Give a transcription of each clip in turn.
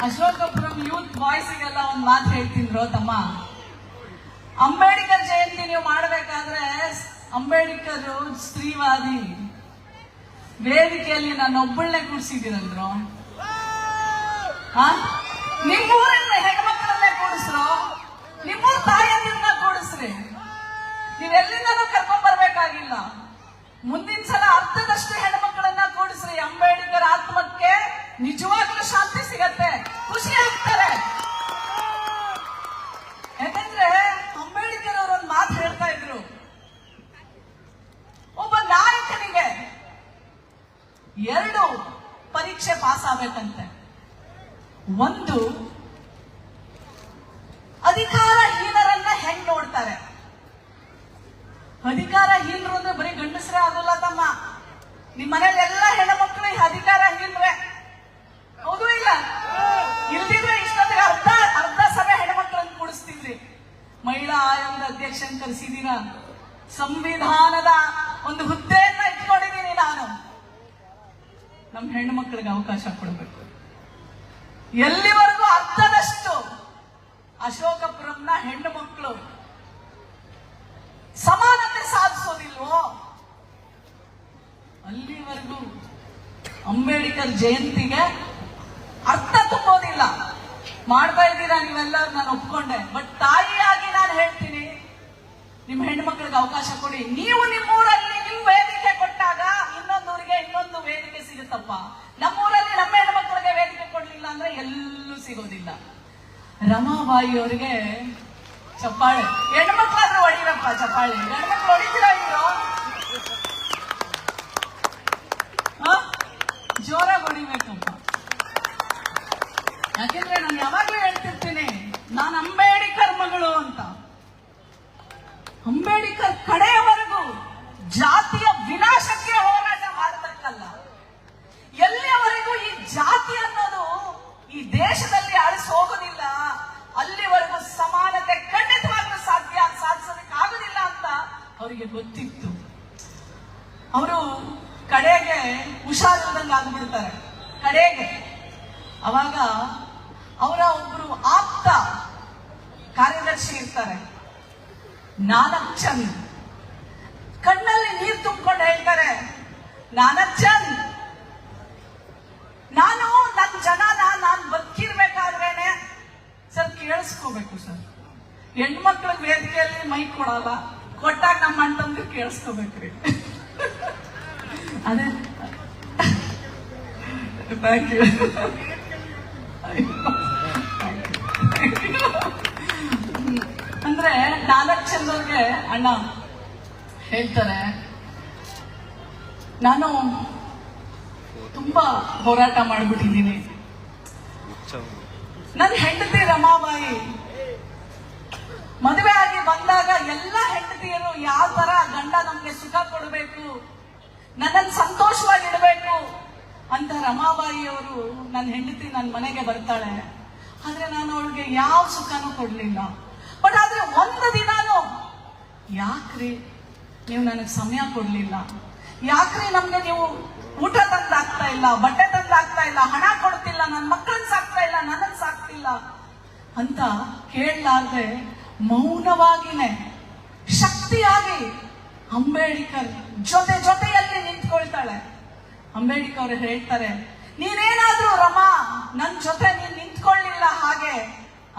Ashokapuram youth ಬಾಯ್ಸ್ಗೆಲ್ಲ ಒಂದು ಮಾತು ಹೇಳ್ತಿದ್ರು ತಮ್ಮ. ಅಂಬೇಡ್ಕರ್ ಜಯಂತಿ ನೀವು ಮಾಡಬೇಕಾದ್ರೆ ಅಂಬೇಡ್ಕರ್ ಸ್ತ್ರೀವಾದಿ ವೇದಿಕೆಯಲ್ಲಿ ನಾನೊಬ್ಬಳನ್ನೇ ಕೂರಿಸಿದ್ದೀರಂದ್ರು. ನಿಮ್ಮೂರನ್ನ ಹೆಣ್ಮಕ್ಳನ್ನೇ ಕೂಡಿಸ್ರು, ನಿಮ್ಮೂರ್ ತಾಯಿಯನ್ನ ಕೂಡಿಸ್ರಿ. ನೀವೆಲ್ಲಿಂದನೂ ಕರ್ಕೊಂಡ್ ಬರ್ಬೇಕಾಗಿಲ್ಲ. ಮುಂದಿನ ಸಲ ಅರ್ಧದಷ್ಟು ಹೆಣ್ಮಕ್ಳನ್ನ ಕೂಡಿಸ್ರಿ. ಅಂಬೇಡ್ಕರ್ ಆತ್ಮಕ್ಕೆ ನಿಜವಾಗ್ಲೂ ಶಾಂತಿ ಸಿಗತ್ತೆ, ಖುಷಿ ಆಗ್ತಾರೆ. ಯಾಕಂದ್ರೆ ಅಂಬೇಡ್ಕರ್ ಅವರೊಂದು ಮಾತು ಹೇಳ್ತಾ ಇದ್ರು, ಒಬ್ಬ ನಾಯಕನಿಗೆ 2 ಪರೀಕ್ಷೆ ಪಾಸ್ ಆಗ್ಬೇಕಂತೆ. ಒಂದು, ಅಧಿಕಾರಹೀನರನ್ನ ಹೆಂಗ್ ನೋಡ್ತಾರೆ. ಅಧಿಕಾರಹೀನರು ಅಂದ್ರೆ ಬರೀ ಗಂಡಸರೇ ಆಗೋಲ್ಲ ತಮ್ಮ. ನಿಮ್ ಮನೇಲಿ ಎಲ್ಲ ಹೆಣ್ಮಕ್ಳು ಅಧಿಕಾರಹೀನರೇ, ಹೌದು ಇಲ್ಲ? ಇಲ್ದಿದ್ರೆ ಇಷ್ಟೊತ್ತಿಗೆ ಅರ್ಧ ಸಭೆ ಹೆಣ್ಮಕ್ಳನ್ನ ಕೂಡಿಸ್ತಿದ್ರಿ. ಮಹಿಳಾ ಆಯೋಗದ ಅಧ್ಯಕ್ಷನ್ ಕರೆಸಿದೀರ, ಸಂವಿಧಾನದ ಒಂದು ಹುದ್ದೆಯನ್ನ ಇಟ್ಕೊಂಡಿದ್ದೀನಿ ನಾನು. ನಮ್ ಹೆಣ್ಣು ಮಕ್ಕಳಿಗೆ ಅವಕಾಶ ಕೊಡಬೇಕು. ಎಲ್ಲಿವರೆಗೂ ಅರ್ಧದಷ್ಟು ಅಶೋಕಪುರಂನ ಹೆಣ್ಣು ಮಕ್ಕಳು ಸಮಾನತೆ ಸಾಧಿಸೋದಿಲ್ವೋ ಅಲ್ಲಿವರೆಗೂ ಅಂಬೇಡ್ಕರ್ ಜಯಂತಿಗೆ ಅರ್ಥ ತುಂಬೋದಿಲ್ಲ. ಮಾಡ್ತಾ ಇದ್ದೀರಾ ನೀವೆಲ್ಲರೂ, ನಾನು ಒಪ್ಕೊಂಡೆ. ಬಟ್ ತಾಯಿಯಾಗಿ ನಾನು ಹೇಳ್ತೀನಿ, ನಿಮ್ ಹೆಣ್ಣು ಮಕ್ಕಳಿಗೆ ಅವಕಾಶ ಕೊಡಿ. ನೀವು ನಿಮ್ಮೂರಲ್ಲಿ ನಿಮ್ ವೇದಿಕೆ ಕೊಟ್ಟಾಗ ಇನ್ನೊಂದೂರಿಗೆ ಇನ್ನೊಂದು ವೇದಿಕೆ ಸಿಗುತ್ತಪ್ಪ. ನಮ್ಮೂರಲ್ಲಿ ನಮ್ಮ ಹೆಣ್ಣು ಮಕ್ಕಳಿಗೆ ವೇದಿಕೆ ಕೊಡ್ಲಿಲ್ಲ ಅಂದ್ರೆ ಎಲ್ಲೂ ಸಿಗೋದಿಲ್ಲ. ರಮಾಬಾಯಿ ಅವರಿಗೆ ಚಪ್ಪಾಳೆ. ಹೆಣ್ಣು ಮಕ್ಕಳಾದ್ರೂ ಹೊಡಿರಪ್ಪ ಚಪ್ಪಾಳೆ. ಗಂಡು ಮಕ್ಕಳು ಹೊಡಿತೀರ ಇರೋ? ಜೋರಾಗಿ ಹೊಡಿಬೇಕಪ್ಪ. ಯಾಕೆಂದ್ರೆ ನಾನು ಯಾವಾಗ್ಲೂ ಹೇಳ್ತಿರ್ತೀನಿ, ನಾನು ಅಂಬೇಡ್ಕರ್ ಮಗಳು ಅಂತ. ಅಂಬೇಡ್ಕರ್ ಕಡೆಯವರೆಗೂ ಜಾತಿಯ ವಿನಾಶಕ್ಕೆ ಹೋರಾಟ ಮಾಡತಕ್ಕಲ್ಲ. ಎಲ್ಲಿಯವರೆಗೂ ಈ ಜಾತಿ ಅನ್ನೋದು ಈ ದೇಶದಲ್ಲಿ ಅಳಿಸಿ ಹೋಗೋದಿಲ್ಲ, ಅಲ್ಲಿವರೆಗೂ ಸಮಾನತೆ ಖಂಡಿತವಾಗ್ಲೂ ಸಾಧಿಸೋದಕ್ಕೆ ಆಗುದಿಲ್ಲ ಅಂತ ಅವರಿಗೆ ಗೊತ್ತಿತ್ತು. ಅವರು ಕಡೆಗೆ ಹುಷಾರಿಲ್ಲದಂಗೆ ಆಗ್ಬಿಡ್ತಾರೆ. ಕಡೆಗೆ ಅವಾಗ ಅವರ ಒಬ್ರು ಆಪ್ತ ಕಾರ್ಯದರ್ಶಿ ಇರ್ತಾರೆ, ನಾನಕ್ ಚಂದ್. ಕಣ್ಣಲ್ಲಿ ನೀರು ತುಂಬಿಕೊಂಡು ಹೇಳ್ತಾರೆ, ನಾನಕ್ ಚಂದ್, ನಾನು ನನ್ನ ಜನನ ನಾನು ಬದುಕಿರ್ಬೇಕಾದ್ರೇನೆ ಸರ್ ಕೇಳಿಸ್ಕೋಬೇಕು ಸರ್. ಹೆಣ್ಮಕ್ಳಿಗೆ ವೇದಿಕೆಯಲ್ಲಿ ಮೈಕ್ ಕೊಡಲ್ಲ, ಕೊಟ್ಟಾಗ ನಮ್ಮ ಅಣ್ಣಂದ್ರೆ ಕೇಳಿಸ್ಕೋಬೇಕ್ರಿ. ಅದೇ ಥ್ಯಾಂಕ್ ಯು. ಅಂದ್ರೆ ನಾಲ್ಕು ಚಂದ್ರಗೆ ಅಣ್ಣ ಹೇಳ್ತಾರೆ, ನಾನು ತುಂಬಾ ಹೋರಾಟ ಮಾಡ್ಬಿಟ್ಟಿದ್ದೀನಿ. ನನ್ನ ಹೆಂಡತಿ ರಮಾಬಾಯಿ ಮದುವೆ ಆಗಿ ಬಂದಾಗ ಎಲ್ಲ ಹೆಂಡತಿಯರು ಯಾವ ತರ ಗಂಡ ನಮ್ಗೆ ಸುಖ ಕೊಡಬೇಕು, ನನ್ನನ್ನು ಸಂತೋಷವಾಗಿಡಬೇಕು ಅಂತ ರಮಾಬಾಯಿ ಅವರು ನನ್ನ ಹೆಂಡತಿ ನನ್ನ ಮನೆಗೆ ಬರ್ತಾಳೆ. ಆದ್ರೆ ನಾನು ಅವಳಿಗೆ ಯಾವ ಸುಖನೂ ಕೊಡ್ಲಿಲ್ಲ. ಬಟ್ ಆದ್ರೆ ಒಂದು ದಿನಾನು, ಯಾಕ್ರಿ ನೀವು ನನಗೆ ಸಮಯ ಕೊಡ್ಲಿಲ್ಲ, ಯಾಕ್ರಿ ನಮ್ಗೆ ನೀವು ಊಟ ತಂದಾಗ್ತಾ ಇಲ್ಲ, ಬಟ್ಟೆ ತಂದಾಗ್ತಾ ಇಲ್ಲ, ಹಣ ಕೊಡ್ತಿಲ್ಲ, ನನ್ನ ಮಕ್ಕಳನ್ನ ಸಾಕ್ತಾ ಇಲ್ಲ, ನನ್ನನ್ನು ಸಾಕ್ತಿಲ್ಲ ಅಂತ ಕೇಳಲಾರ್ದೆ ಮೌನವಾಗಿನೇ ಶಕ್ತಿಯಾಗಿ ಅಂಬೇಡ್ಕರ್ ಜೊತೆಯಲ್ಲಿ ನಿಂತ್ಕೊಳ್ತಾಳೆ. ಅಂಬೇಡ್ಕರ್ ಅವರು ಹೇಳ್ತಾರೆ, ನೀನೇನಾದ್ರೂ ರಮಾ ನನ್ ಜೊತೆ ನೀನ್ ನಿಂತ್ಕೊಳ್ಳಿಲ್ಲ ಹಾಗೆ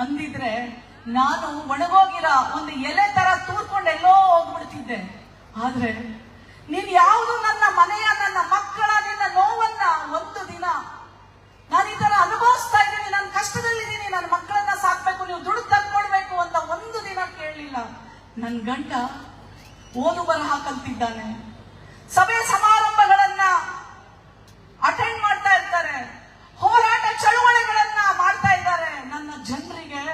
ಅಂದಿದ್ರೆ ನಾನು ಒಣಗೋಗಿರೋ ಒಂದು ಎಲೆ ತರ ತೂರ್ಕೊಂಡು ಎಲ್ಲೋ ಹೋಗ್ಬಿಡ್ತಿದ್ದೆ. ಆದ್ರೆ ನೀನ್ ಯಾವುದು ನನ್ನ ಮನೆಯ, ನನ್ನ ಮಕ್ಕಳ, ನಿನ್ನ ನೋವನ್ನ ಒಂದು ದಿನ ನಾನು ಈ ತರ ಅನುಭವಿಸ್ತಾ ಇದ್ದೀನಿ, ನಾನು ಕಷ್ಟದಲ್ಲಿದ್ದೀನಿ, ನನ್ನ ಮಕ್ಕಳನ್ನ ಸಾಕ್ಬೇಕು, ನೀವು ದುಡ್ಡು ತಂದ್ಕೊಡ್ಬೇಕು ಅಂತ ಒಂದು ದಿನ ಕೇಳಲಿಲ್ಲ. ನನ್ ಗಂಡ ಓದು ಬರಹ ಕಲ್ತಿದ್ದಾನೆ, ಸಭೆ ಸಮಾರಂಭಗಳನ್ನ ಅಟೆಂಡ್ ಮಾಡ್ತಾ ಇರ್ತಾರೆ, ಹೋರಾಟ ಚಳುವಳಿಗಳನ್ನ ಮಾಡ್ತಾ ಇದ್ದಾರೆ, ನನ್ನ ಜನರಿಗೆ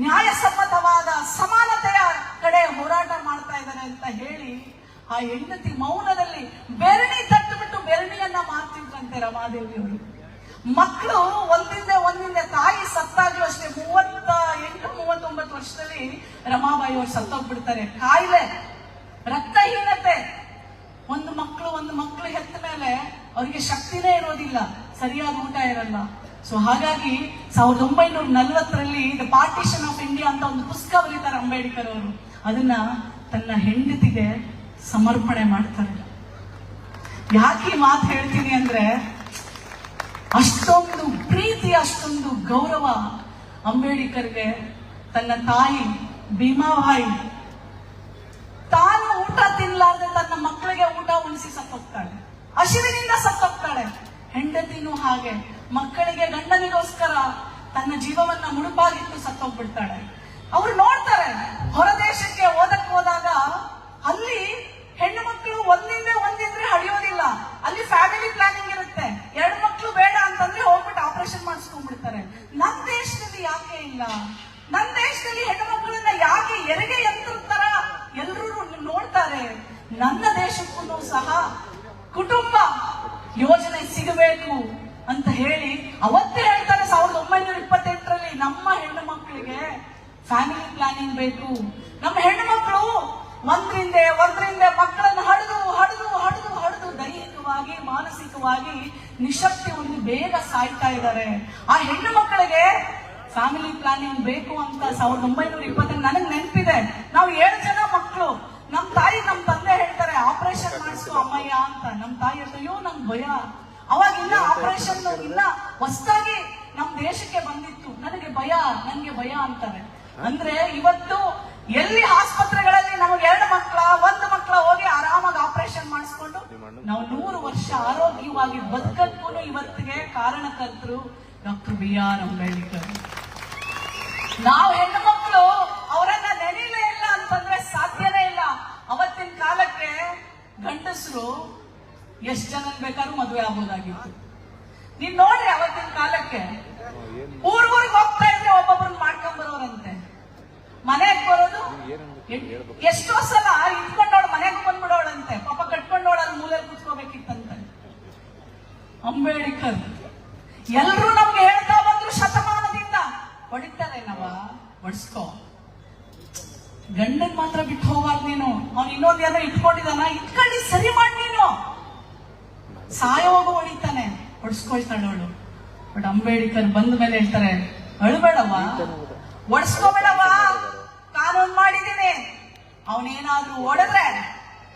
ನ್ಯಾಯಸಮ್ಮತವಾದ ಸಮಾನತೆಯ ಕಡೆ ಹೋರಾಟ ಮಾಡ್ತಾ ಇದ್ದಾರೆ ಅಂತ ಹೇಳಿ ಆ ಹೆಂಡತಿ ಮೌನದಲ್ಲಿ ಬೆರಣಿ ತಟ್ಟು ಬಿಟ್ಟು ಬೆರಣಿಯನ್ನ ಮಾಡ್ತಿದ್ರಂತೆ ರಮಾದೇವಿಯವರು. ಮಕ್ಕಳು ಒಂದಿಂದೆ ತಾಯಿ ಸತ್ತಾಗ್ಲೂ ಅಷ್ಟೇ 38-39 ವರ್ಷದಲ್ಲಿ ರಮಾಬಾಯಿ ಅವರು ಸತ್ತೋಗ್ಬಿಡ್ತಾರೆ. ಕಾಯಿಲೆ, ರಕ್ತಹೀನತೆ. ಒಂದು ಮಕ್ಕಳು ಹೆತ್ತ ಮೇಲೆ ಅವರಿಗೆ ಶಕ್ತಿನೇ ಇರೋದಿಲ್ಲ, ಸರಿಯಾದ ಊಟ ಇರಲ್ಲ, ಸೊ ಹಾಗಾಗಿ 1940ರಲ್ಲಿ ದ ಪಾರ್ಟಿಷನ್ ಆಫ್ ಇಂಡಿಯಾ ಅಂತ ಒಂದು ಪುಸ್ತಕ ಬರೀತಾರೆ ಅಂಬೇಡ್ಕರ್ ಅವರು. ಅದನ್ನ ತನ್ನ ಹೆಂಡತಿಗೆ ಸಮರ್ಪಣೆ ಮಾಡ್ತಾರೆ. ಯಾಕೆ ಮಾತು ಹೇಳ್ತೀನಿ ಅಂದ್ರೆ, ಅಷ್ಟೊಂದು ಪ್ರೀತಿ, ಅಷ್ಟೊಂದು ಗೌರವ ಅಂಬೇಡ್ಕರ್ಗೆ. ತನ್ನ ತಾಯಿ ಭೀಮಾಬಾಯಿ ತಾನು ಊಟ ತಿನ್ನಲಾರ್ದೆ ತನ್ನ ಮಕ್ಕಳಿಗೆ ಊಟ ಉಣಿಸಿ ಸತ್ತೋಗ್ತಾಳೆ, ಹಸಿವಿನಿಂದ ಸತ್ತೋಗ್ತಾಳೆ. ಹೆಂಡತಿನೂ ಹಾಗೆ ಮಕ್ಕಳಿಗೆ ಗಂಡನಿಗೋಸ್ಕರ ತನ್ನ ಜೀವವನ್ನ ಮುಡುಪಾಗಿಟ್ಟು ಸತ್ತೋಗ್ಬಿಡ್ತಾಳೆ. ಅವ್ರು ನೋಡ್ತಾರೆ, ಹೊರದೇಶಕ್ಕೆ ಓದಕ್ಕೆ ಹೋದಾಗ ಅಲ್ಲಿ ಹೆಣ್ಣು ಮಕ್ಕಳು ಒಂದಿದ್ರೆ ಹಡಿಯೋದಿಲ್ಲ, ಅಲ್ಲಿ ಫ್ಯಾಮಿಲಿ ಪ್ಲಾನಿಂಗ್ ಇರುತ್ತೆ. 2 ಮಕ್ಕಳು ಬೇಡ ಅಂತಂದ್ರೆ ಹೋಗ್ಬಿಟ್ಟು ಆಪರೇಷನ್ ಮಾಡಿಸ್ಕೊಂಡ್ಬಿಡ್ತಾರೆ. ನನ್ನ ದೇಶದಲ್ಲಿ ಯಾಕೆ ಇಲ್ಲ? ನನ್ನ ದೇಶದಲ್ಲಿ ಹೆಣ್ಣು ಮಕ್ಕಳನ್ನ ಯಾಕೆ ಹೆರಿಗೆ ಯಂತ್ರದ ಎಲ್ಲರೂ ನೋಡ್ತಾರೆ? ನನ್ನ ದೇಶಕ್ಕೂ ಸಹ ಕುಟುಂಬ ಯೋಜನೆ ಸಿಗಬೇಕು ಅಂತ ಹೇಳಿ ಅವತ್ತೇ ಹೇಳ್ತಾರೆ 1928ರಲ್ಲಿ, ನಮ್ಮ ಹೆಣ್ಣು ಮಕ್ಕಳಿಗೆ ಫ್ಯಾಮಿಲಿ ಪ್ಲಾನಿಂಗ್ ಬೇಕು. ನಮ್ಮ ಹೆಣ್ಣು ಮಕ್ಕಳು ಒಂದ್ರಿಂದ ಮಕ್ಕಳನ್ನು ಹಡಿದು ದೈಹಿಕವಾಗಿ ಮಾನಸಿಕವಾಗಿ ನಿಶಕ್ತಿ ಹೊಂದಿ ಬೇಗ ಸಾಯ್ತಾ ಇದ್ದಾರೆ. ಆ ಹೆಣ್ಣು ಮಕ್ಕಳಿಗೆ ಫ್ಯಾಮಿಲಿ ಪ್ಲಾನಿಂಗ್ ಬೇಕು ಅಂತ 1920 ನನಗೆ ನೆನಪಿದೆ. ನಾವು 7 ಜನ ಮಕ್ಕಳು. ನಮ್ಮ ತಾಯಿ ನಮ್ಮ ತಂದೆ ಹೇಳ್ತಾರೆ ಆಪರೇಷನ್ ಮಾಡಿಸು ಅಮ್ಮಯ್ಯ ಅಂತ. ನಮ್ಮ ತಾಯಿ ಅಯ್ಯೋ ನಂಗೆ ಭಯ. ಅವಾಗ ಇನ್ನ ಆಪರೇಷನ್ ಇನ್ನ ಹೊಸದಾಗಿ ನಮ್ಮ ದೇಶಕ್ಕೆ ಬಂದಿತ್ತು. ನನ್ಗೆ ಭಯ ಅಂತಾರೆ. ಅಂದ್ರೆ ಇವತ್ತು ಎಲ್ಲಿ ಆಸ್ಪತ್ರೆಗಳಲ್ಲಿ ನಮಗೆ 2 ಮಕ್ಕಳ 1 ಮಕ್ಕಳ ಹೋಗಿ ಆರಾಮಾಗಿ ಆಪರೇಷನ್ ಮಾಡಿಸ್ಕೊಂಡು ನಾವು 100 ವರ್ಷ ಆರೋಗ್ಯವಾಗಿ ಬದುಕಕ್ಕೂ ಇವತ್ತಿಗೆ ಕಾರಣಕರ್ತರು ಡಾಕ್ಟರ್ BR ಅಂಬೇಡ್ಕರ್. ನಾವು ಹೆಣ್ಣು ಮಕ್ಕಳು ಅವರನ್ನ ನೆನೀಲೇ ಇಲ್ಲ ಅಂತಂದ್ರೆ ಸಾಧ್ಯನೇ ಇಲ್ಲ. ಅವತ್ತಿನ ಕಾಲಕ್ಕೆ ಗಂಡಸರು ಎಷ್ಟು ಜನ ಬೇಕಾದ್ರೂ ಮದುವೆ ಆಗ್ಬೋದಾಗಿತ್ತು. ನೀನ್ ನೋಡ್ರಿ, ಅವತ್ತಿನ ಕಾಲಕ್ಕೆ ಊರಿಗೆ ಹೋಗ್ತಾ ಇದ್ರೆ ಒಬ್ಬೊಬ್ರನ್ನ ಮಾಡ್ಕೊಂಡ್ ಬರೋರಂತೆ. ಮನೆಗ್ ಬರೋದು ಎಷ್ಟೋ ಸಲ ಇಟ್ಕೊಂಡೋಳು ಮನೆಗೆ ಬಂದ್ಬಿಡೋಳಂತೆ. ಪಾಪ ಕಟ್ಕೊಂಡೋಳ ಮೂಲೆಯಲ್ಲಿ ಕುತ್ಕೋಬೇಕಿತ್ತಂತೆ. ಅಂಬೇಡ್ಕರ್ ಎಲ್ರೂ ನಮ್ಗೆ ಹೇಳ್ತಾ ಬಂದ್ರು ಶತಮಾನದಿಂದ, ಹೊಡಿತಾರೇನವ ಹೊಡ್ಸ್ಕೋ, ಗಂಡನ್ ಮಾತ್ರ ಬಿಟ್ಟು ಹೋಗಾರ ನೀನು. ಅವ್ನು ಇನ್ನೊಂದು ಏನೋ ಇಟ್ಕೊಂಡಿದ್ದಾನ, ಇಟ್ಕೊಳ್ಳಿ ಸರಿ ಮಾಡಿ ನೀನು. ಸಾಯೋವಾಗ ಹೊಡಿತಾನೆ, ಹೊಡ್ಸ್ಕೊಳ್ತಾಳೆ ಅವಳು. ಬಟ್ ಅಂಬೇಡ್ಕರ್ ಬಂದ ಮೇಲೆ ಹೇಳ್ತಾರೆ ಅಳ್ಬೇಡವ, ಹೊಡ್ಸ್ಕೋಬೇಡವ, ಕಾನೂನು ಮಾಡಿದ್ದೀನಿ. ಅವನೇನಾದ್ರೂ ಹೊಡೆದ್ರೆ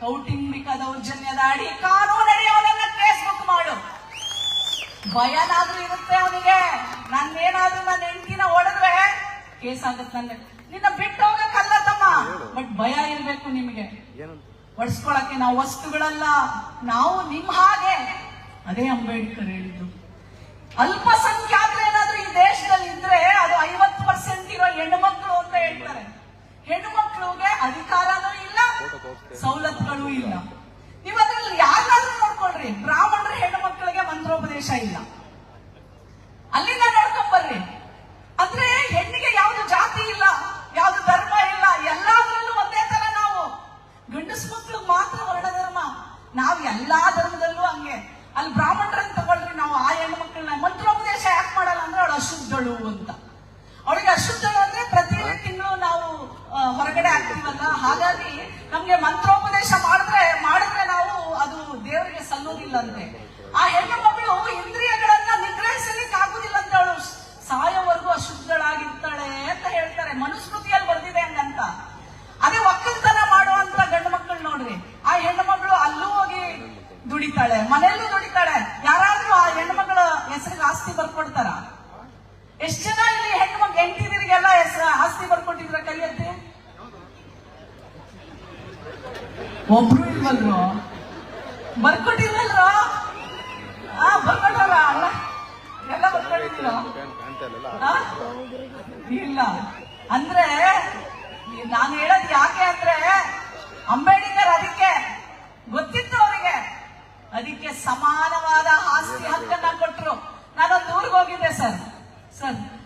ಕೌಟುಂಬಿಕ ದೌರ್ಜನ್ಯದ ಅಡಿ ಕಾನೂನಡಿ ಅವನನ್ನ ಕೇಸ್ ಬುಕ್ ಮಾಡು. ಭಯನಾದ್ರೂ ಇರುತ್ತೆ ಅವನಿಗೆ, ನನ್ನೇನಾದ್ರೂ ನನ್ನ ಹೆಂಡತಿನ ಹೊಡೆದ್ರೆ ಕೇಸ್ ಆಗುತ್ತೆ. ನಿನ್ನ ಬಿಟ್ಟು ಹೋಗಕ್ಕಲ್ಲ ತಮ್ಮ, ಬಟ್ ಭಯ ಇರ್ಬೇಕು ನಿಮಗೆ. ಹೊಡ್ಸ್ಕೊಳಕ್ಕೆ ನಾವು ವಸ್ತುಗಳಲ್ಲ, ನಾವು ನಿಮ್ ಹಾಗೆ. ಅದೇ ಅಂಬೇಡ್ಕರ್ ಹೇಳಿದ್ದು. ಅಲ್ಪಸಂಖ್ಯಾತರೇನಾದ್ರೂ ಈ ದೇಶದಲ್ಲಿ ಇದ್ರೆ ಅದು 50% ಇರೋ ಹೆಣ್ಣು ಮಕ್ಕಳು ಅಂತ ಹೇಳ್ತಾರೆ. ಹೆಣ್ಣು ಮಕ್ಕಳಿಗೆ ಅಧಿಕಾರನೂ ಇಲ್ಲ, ಸವಲತ್ತುಗಳು ಇಲ್ಲ. ನೀವು ಅದ್ರಲ್ಲಿ ಯಾರಾದ್ರೂ ನೋಡ್ಕೊಳ್ರಿ, ಬ್ರಾಹ್ಮಣರ ಹೆಣ್ಣು ಮಕ್ಕಳಿಗೆ ಮಂತ್ರೋಪದೇಶ ಇಲ್ಲ, ಅಲ್ಲಿಂದ ನೋಡ್ಕೊಂಡ್ ಬರ್ರಿ. ಅಂದ್ರೆ ಹೆಣ್ಣಿಗೆ ಯಾವ್ದು ಜಾತಿ ಇಲ್ಲ, ಯಾವ್ದು ಧರ್ಮ ಇಲ್ಲ, ಎಲ್ಲಾದ್ರಲ್ಲೂ ಒಂದೇ ತರ. ನಾವು ಗಂಡಸು ಮಕ್ಕಳು ಮಾತ್ರ ವರ್ಣಧರ್ಮ, ನಾವ್ ಎಲ್ಲಾ ಧರ್ಮದಲ್ಲೂ ಹಂಗೆ. ಅಲ್ಲಿ ಬ್ರಾಹ್ಮಣರನ್ನ ತಗೊಳ್ರಿ, ನಾವು ಆ ಹೆಣ್ಣು ಮಕ್ಕಳನ್ನ ಮಂತ್ರೋಪದೇಶ ಯಾಕೆ ಮಾಡಲ್ಲ ಅಂದ್ರೆ ಅವಳು ಅಶುದ್ಧಳು ಅಂತ. ಅವಳಿಗೆ ಅಶುದ್ಧಳು ಅಂದ್ರೆ ಪ್ರತಿ ತಿಂಗಳು ನಾವು ಹೊರಗಡೆ ಆಗ್ತೀವಲ್ಲ, ಹಾಗಾಗಿ ನಮ್ಗೆ ಮಂತ್ರೋಪದೇಶ ಮಾಡಿದ್ರೆ ನಾವು ಅದು ದೇವರಿಗೆ ಸಲ್ಲೋದಿಲ್ಲಂತೆ. ಆ ಹೆಣ್ಣು ಮಕ್ಕಳು ಇಂದ್ರಿಯಗಳನ್ನ ನಿಗ್ರಹಿಸಲಿಕ್ಕೆ ಆಗುದಿಲ್ಲ ಅಂತ, ಅವಳು ಸಾಯೋವರೆಗೂ ಅಶುದ್ಧಳಾಗಿರ್ತಾಳೆ ಅಂತ ಹೇಳ್ತಾರೆ. ಮನುಸ್ಮೃತಿಯಲ್ಲಿ ಬರ್ದಿದೆ ಹಂಗಂತ. ಅದೇ ಒಕ್ಕಲ್ತನ ಮಾಡುವಂತ ಗಂಡು ಮಕ್ಕಳು ನೋಡ್ರಿ, ಆ ಹೆಣ್ಣು ಮಗಳು ಅಲ್ಲೂ ಹೋಗಿ ದುಡಿತಾಳೆ, ಮನೆಯಲ್ಲೂ ದುಡಿತಾಳೆ. ಯಾರಾದ್ರೂ ಆ ಹೆಣ್ಣು ಮಗಳ ಹೆಸರಿಗೆ ಆಸ್ತಿ ಬರ್ಕೊಡ್ತಾರ? ಎಷ್ಟ್ ಜನ ಇಲ್ಲಿ ಹೆಂಡತಿಯರಿಗೆಲ್ಲ ಆಸ್ತಿ ಬರ್ಕೊಟ್ಟಿದ್ರ? ಕೈ ಎತ್ತಿ. ಒಬ್ರು ಇಲ್ವಲ್ರು? ಬರ್ಕೊಟ್ಟಿಲ್ವಲ್ರು? ಬರ್ಕೊಟ್ಟಾರ ಅಲ್ಲ, ಎಲ್ಲ ಬರ್ಕೊಂಡಿದ್ದೀರ? ಇಲ್ಲ. ಅಂದ್ರೆ ನಾನು ಹೇಳೋದು ಯಾಕೆ ಅಂದ್ರೆ, ಅಂಬೇಡ್ಕರ್ ಅದಕ್ಕೆ ಗೊತ್ತಿತ್ತು ಅವರಿಗೆ, ಅದಕ್ಕೆ ಸಮಾನವಾದ ಆಸ್ತಿ ಹಕ್ಕನ್ನ ಕೊಟ್ರು. ನಾನೊಂದು ಊರಿಗೆ ಹೋಗಿದ್ದೆ ಸರ್,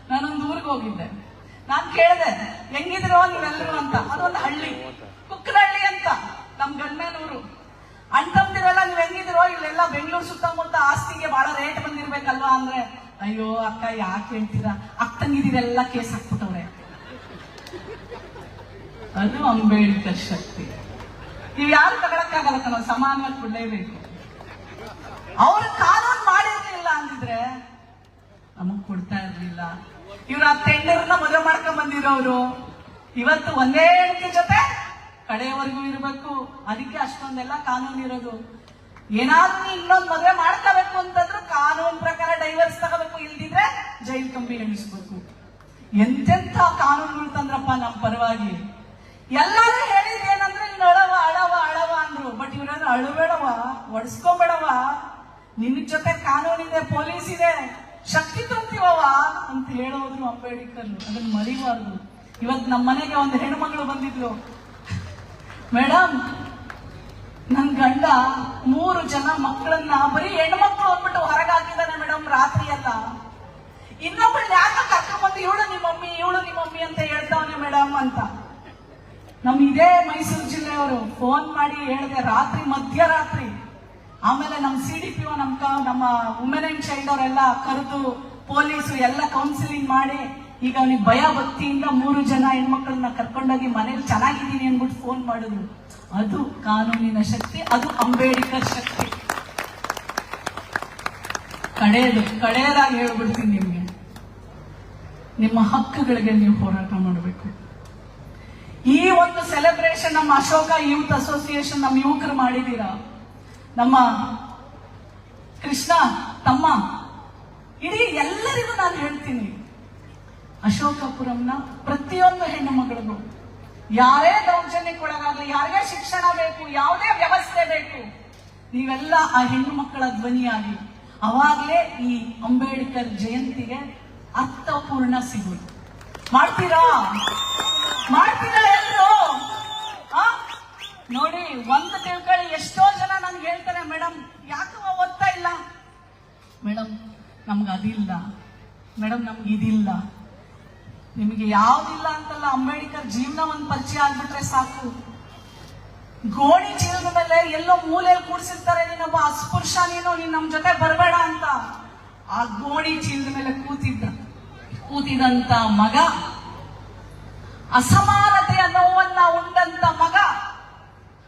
ನಾನೊಂದು ಊರಿಗೆ ಹೋಗಿದ್ದೆ. ನಾನ್ ಕೇಳಿದೆ ಹೆಂಗಿದ್ರು ನೀವೆಲ್ಲರೂ ಅಂತ. ಅದೊಂದು ಹಳ್ಳಿ, ಕುಕ್ಕನಹಳ್ಳಿ ಅಂತ, ನಮ್ ಗಂಡನೂರು. ಅಣ್ತಂದಿರಲ್ಲ ನೀವ್ ಹೆಂಗಿದ್ರು, ಇಲ್ಲೆಲ್ಲ ಬೆಂಗಳೂರು ಸುತ್ತಮುತ್ತ ಆಸ್ತಿಗೆ ಬಹಳ ರೇಟ್ ಬಂದಿರ್ಬೇಕಲ್ವಾ ಅಂದ್ರೆ, ಅಯ್ಯೋ ಅಕ್ಕ ಯಾಕೆ ಹೇಳ್ತೀರಾ, ಅಕ್ಕಂಗಿದಿರೆಲ್ಲ ಕೇಸ್ ಹಾಕ್ಬಿಟ್ಟವ್ರೆ. ಅದು ಅಂಬೇಡ್ಕರ್ ಶಕ್ತಿ. ನೀವ್ ಯಾರು ತಗೊಳಕ್ಕಾಗಲ್ಲ, ನಾವು ಸಮಾನವಾಗಿ ಕೊಡಲೇಬೇಕು. ಅವ್ರು ಕಾನೂನು ಮಾಡಿರ್ಲಿಲ್ಲ ಅಂದಿದ್ರೆ ನಮಗ್ ಕೊಡ್ತಾ ಇರ್ಲಿಲ್ಲ. ಇವ್ರು ಆ ಟೆಂಡರ್ನ ಮದುವೆ ಮಾಡ್ಕೊಂಡ್ ಬಂದಿರೋರು ಇವತ್ತು ಒಂದೇ ಹೆಂಡತಿ ಜೊತೆ ಕಡೆಯವರೆಗೂ ಇರ್ಬೇಕು. ಅದಕ್ಕೆ ಅಷ್ಟೊಂದೆಲ್ಲ ಕಾನೂನು ಇರೋದು. ಏನಾದ್ರೂ ಇನ್ನೊಂದು ಮದುವೆ ಮಾಡ್ಕೋಬೇಕು ಅಂತಂದ್ರೂ ಕಾನೂನು ಪ್ರಕಾರ ಡೈವರ್ಸ್ ತಗೋಬೇಕು, ಇಲ್ದಿದ್ರೆ ಜೈಲ್ ಕಂಬಿ ಎಣಿಸ್ಬೇಕು. ಎಂತೆಂಥ ಕಾನೂನುಗಳು ತಂದ್ರಪ್ಪ ನಮ್ಮ ಪರವಾಗಿ. ಎಲ್ಲರೂ ಹೇಳಿದ್ದೇನಂದ್ರೆ ನೀನು ಅಳವ ಅಳವ ಅಳವ ಅಂದ್ರು. ಬಟ್ ಇವ್ರೇನು ಅಳಬೇಡವ, ಒಡಿಸ್ಕೊಂಬೇಡವ, ನಿನ್ನ ಜೊತೆ ಕಾನೂನಿದೆ, ಪೊಲೀಸ್ ಇದೆ, ಶಕ್ತಿ ತುಂಬ್ತೀವವ ಅಂತ ಹೇಳೋದ್ರು ಅಂಬೇಡ್ಕರ್. ಅದನ್ನ ಮರಿಬಾರ್ದು. ಇವತ್ತು ನಮ್ಮ ಮನೆಗೆ ಒಂದು ಹೆಣ್ಮಗಳು ಬಂದಿದ್ಲು. ಮೇಡಮ್, ನನ್ ಗಂಡ 3 ಜನ ಮಕ್ಕಳನ್ನ ಬರೀ ಹೆಣ್ಮಕ್ಳು ಅಂದ್ಬಿಟ್ಟು ಹೊರಗೆ ಹಾಕಿದಾನೆ ಮೇಡಮ್, ರಾತ್ರಿ ಎಲ್ಲ. ಇನ್ನೊಬ್ಳು ಯಾಕೆ ಕರ್ಕೊಂಡ್ಬಂದು ಇವಳು ನಿಮ್ಮಮ್ಮಿ ಅಂತ ಹೇಳ್ತಾವನೆ ಮೇಡಮ್ ಅಂತ. ನಮ್ ಇದೇ ಮೈಸೂರು ಜಿಲ್ಲೆಯವರು ಫೋನ್ ಮಾಡಿ ಹೇಳಿದೆ, ರಾತ್ರಿ ಮಧ್ಯರಾತ್ರಿ. ಆಮೇಲೆ ನಮ್ CDPO ನಮ್ಮ ವುಮೆನ್ ಅಂಡ್ ಚೈಲ್ಡ್ ಅವರೆಲ್ಲ ಕರೆದು ಪೊಲೀಸು ಎಲ್ಲ ಕೌನ್ಸಿಲಿಂಗ್ ಮಾಡಿ ಈಗ ಅವನಿಗೆ ಭಯ ಭಕ್ತಿಯಿಂದ 3 ಜನ ಹೆಣ್ಮಕ್ಳನ್ನ ಕರ್ಕೊಂಡೋಗಿ ಮನೇಲಿ ಚೆನ್ನಾಗಿದ್ದೀನಿ ಅನ್ಬಿಟ್ಟು ಫೋನ್ ಮಾಡಿದ್ರು. ಅದು ಕಾನೂನಿನ ಶಕ್ತಿ, ಅದು ಅಂಬೇಡ್ಕರ್ ಶಕ್ತಿ. ಕಡೆಯದಾಗಿ ಹೇಳ್ಬಿಡ್ತೀನಿ ನಿಮ್ಗೆ, ನಿಮ್ಮ ಹಕ್ಕುಗಳಿಗೆ ನೀವು ಹೋರಾಟ ಮಾಡಬೇಕು. ಈ ಒಂದು ಸೆಲೆಬ್ರೇಷನ್ ನಮ್ಮ ಅಶೋಕ ಯೂತ್ ಅಸೋಸಿಯೇಷನ್ ನಮ್ಮ ಯುವಕರು ಮಾಡಿದೀರಾ. ನಮ್ಮ ಕೃಷ್ಣ ತಮ್ಮ, ಇಡೀ ಎಲ್ಲರಿಗೂ ನಾನು ಹೇಳ್ತೀನಿ, ಅಶೋಕಪುರಂನ ಪ್ರತಿಯೊಂದು ಹೆಣ್ಣು ಮಗಳಿಗೂ ಯಾರೇ ದೌರ್ಜನ್ಯಕ್ಕೊಳಗಾಗ್ಲಿ, ಯಾರಿಗೇ ಶಿಕ್ಷಣ ಬೇಕು, ಯಾವುದೇ ವ್ಯವಸ್ಥೆ ಬೇಕು, ನೀವೆಲ್ಲ ಆ ಹೆಣ್ಣು ಮಕ್ಕಳ ಧ್ವನಿಯಾಗಿ. ಅವಾಗ್ಲೇ ಈ ಅಂಬೇಡ್ಕರ್ ಜಯಂತಿಗೆ ಅರ್ಥಪೂರ್ಣ ಸಿಗುವುದು. ಮಾಡ್ತೀರಾ ಎಲ್ಲರೂ? ನೋಡಿ, ಒಂದು ತಿಳ್ಕೊಳ್ಳಿ, ಎಷ್ಟೋ ಜನ ನನ್ಗೆ ಹೇಳ್ತಾರೆ, ಮೇಡಮ್ ಯಾಕವ ಓದ್ತಾ ಇಲ್ಲ, ಮೇಡಮ್ ನಮ್ಗೆ ಅದಿಲ್ಲ, ಮೇಡಮ್ ನಮ್ಗೆ ಇದಿಲ್ಲ. ನಿಮಗೆ ಯಾವ್ದಿಲ್ಲ ಅಂತಲ್ಲ, ಅಂಬೇಡ್ಕರ್ ಜೀವನ ಒಂದು ಪರಿಚಯ ಆಗ್ಬಿಟ್ರೆ ಸಾಕು. ಗೋಣಿ ಚೀಲದ ಮೇಲೆ ಎಲ್ಲೋ ಮೂಲೆಯಲ್ಲಿ ಕೂಡ್ಸಿರ್ತಾರೆ, ನೀನೊಬ್ಬ ಅಸ್ಪೃಶ್ಯ, ನೀನು ನಮ್ ಜೊತೆ ಬರಬೇಡ ಅಂತ. ಆ ಗೋಣಿ ಚೀಲದ ಮೇಲೆ ಕೂತಿದಂತ ಮಗ, ಅಸಮಾನತೆಯ ನೋವನ್ನ ಉಂಡಂತ ಮಗ,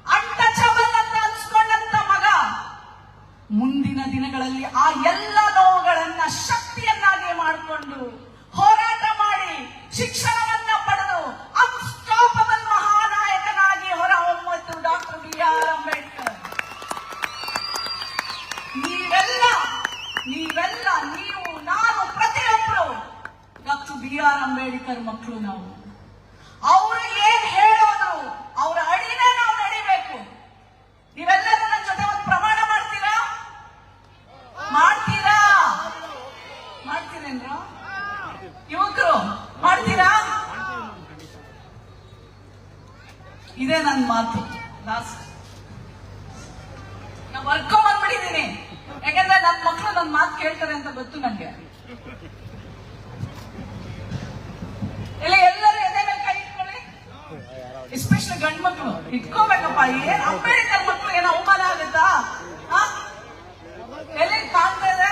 ಅನ್ಟಚಬಲ್ ಅಂತ ಅನ್ಸ್ಕೊಂಡಂತ ಮಗ, ಮುಂದಿನ ದಿನಗಳಲ್ಲಿ ಆ ಎಲ್ಲ ನೋವುಗಳನ್ನ ಶಕ್ತಿಯನ್ನಾಗಿ ಮಾಡಿಕೊಂಡು ಹೋರಾಟ ಮಾಡಿ ಶಿಕ್ಷಣವನ್ನ ಪಡೆದು ಅನ್ಸ್ಟಾಪಬಲ್ ಮಹಾನಾಯಕನಾಗಿ ಹೊರಹೊಮ್ಮತ್ತು ಡಾಕ್ಟರ್ BR ಅಂಬೇಡ್ಕರ್. ನೀವು ನಾನು ಪ್ರತಿಯೊಬ್ಬರು ಡಾಕ್ಟರ್ BR ಅಂಬೇಡ್ಕರ್ ಮಕ್ಕಳು. ನಾವು ಅವರು ಏನ್ ಹೇಳೋದು ಅವರ ಅಡಿನೇ ನಾವು ನಡಿಬೇಕು. ನೀವೆಲ್ಲರೂ ನನ್ನ ಜೊತೆ ಒಂದು ಪ್ರಮಾಣ ಮಾಡ್ತೀರಾ? ಮಾಡ್ತೀರೇನ್ರ ಯುವಕರು? ಮಾಡ್ತೀರಾ? ಇದೇ ನನ್ನ ಮಾತು. ಲಾಸ್ಟ್ ನಾ ಬರ್ಕೊಂಡ್ಬಂದ್ಬಿಟ್ಟಿದ್ದೀನಿ, ಯಾಕಂದ್ರೆ ನನ್ನ ಮಕ್ಕಳು ನನ್ನ ಮಾತು ಕೇಳ್ತಾರೆ ಅಂತ ಗೊತ್ತು ನನಗೆ. ಎಲ್ಲರೂ ಎದೆ ಮೇಲೆ ಕೈ ಇಟ್ಕೊಳ್ಳಿ, ಎಸ್ಪೆಷಲಿ ಗಂಡು ಮಕ್ಕಳು ಇಟ್ಕೋಬೇಕಪ್ಪ. ಏನ್ ಅಂಬೇಡ್ಕರ್ ಮಕ್ಕಳು ಏನೋ ಅವಮಾನ ಆಗುತ್ತಾ? ಎಲ್ಲಿ ಕಾಣ್ತಾ ಇದೆ?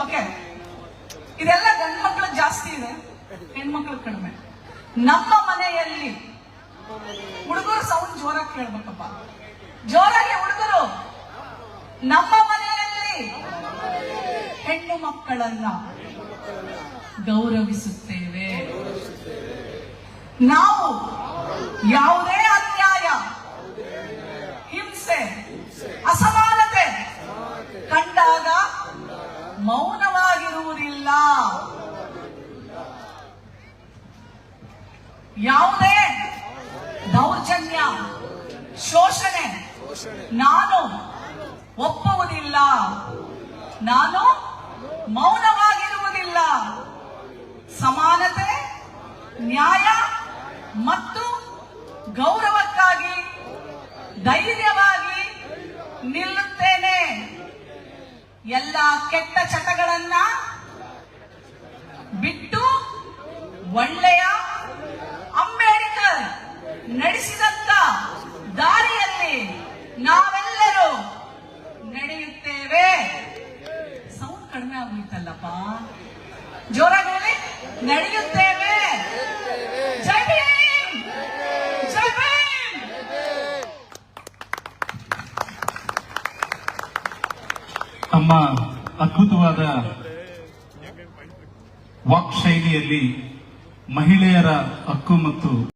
ಓಕೆ, ಇದೆಲ್ಲ ಗಂಡು ಮಕ್ಕಳು ಜಾಸ್ತಿ ಇದೆ, ಹೆಣ್ಮಕ್ಳು ಕಡಿಮೆ. ನಮ್ಮ ಮನೆಯಲ್ಲಿ ಹುಡುಗರು ಸೌಂಡ್ ಜೋರಾಗಿ ಕೇಳ್ಬೇಕಪ್ಪ, ಜೋರಾಗಿ ಹುಡುಗರು. ನಮ್ಮ ಮನೆಯಲ್ಲಿ ಹೆಣ್ಣು ಮಕ್ಕಳನ್ನ ಗೌರವಿಸುತ್ತೇವೆ. ನಾವು ಯಾವುದೇ ಅನ್ಯಾಯ, ಹಿಂಸೆ, ಅಸಮಾನತೆ ಕಂಡಾಗ ಮೌನವಾಗಿರುವುದಿಲ್ಲ. ಯಾವುದೇ ದೌರ್ಜನ್ಯ, ಶೋಷಣೆ ನಾನು ಒಪ್ಪುವುದಿಲ್ಲ, ನಾನು ಮೌನವಾಗಿರುವುದಿಲ್ಲ. ಸಮಾನತೆ, ನ್ಯಾಯ ಮತ್ತು ಗೌರವಕ್ಕಾಗಿ ಧೈರ್ಯವಾಗಿ ನಿಲ್ಲುತ್ತೇನೆ. ಎಲ್ಲ ಕೆಟ್ಟ ಚಟಗಳನ್ನ ಬಿಟ್ಟು ಒಳ್ಳೆಯ ಅಂಬೇಡ್ಕರ್ ನಡೆಸಿದಂತ ದಾರಿಯಲ್ಲಿ ನಾವೆಲ್ಲರೂ ನಡೆಯುತ್ತೇವೆ. ಸೌಂಡ್ ಕಡಿಮೆ ಆಗೋಯ್ತಲ್ಲಪ್ಪ, ಜೋರಾಗಿ ಹೇಳಿ. ನಡೆಯುತ್ತೇವೆ. ಜೈ ಭೀಮ್, ಜೈ ಭೀಮ್. ಅಮ್ಮ ಅದ್ಭುತವಾದ ವಾಕ್ ಶೈಲಿಯಲ್ಲಿ ಮಹಿಳೆಯರ ಹಕ್ಕು ಮತ್ತು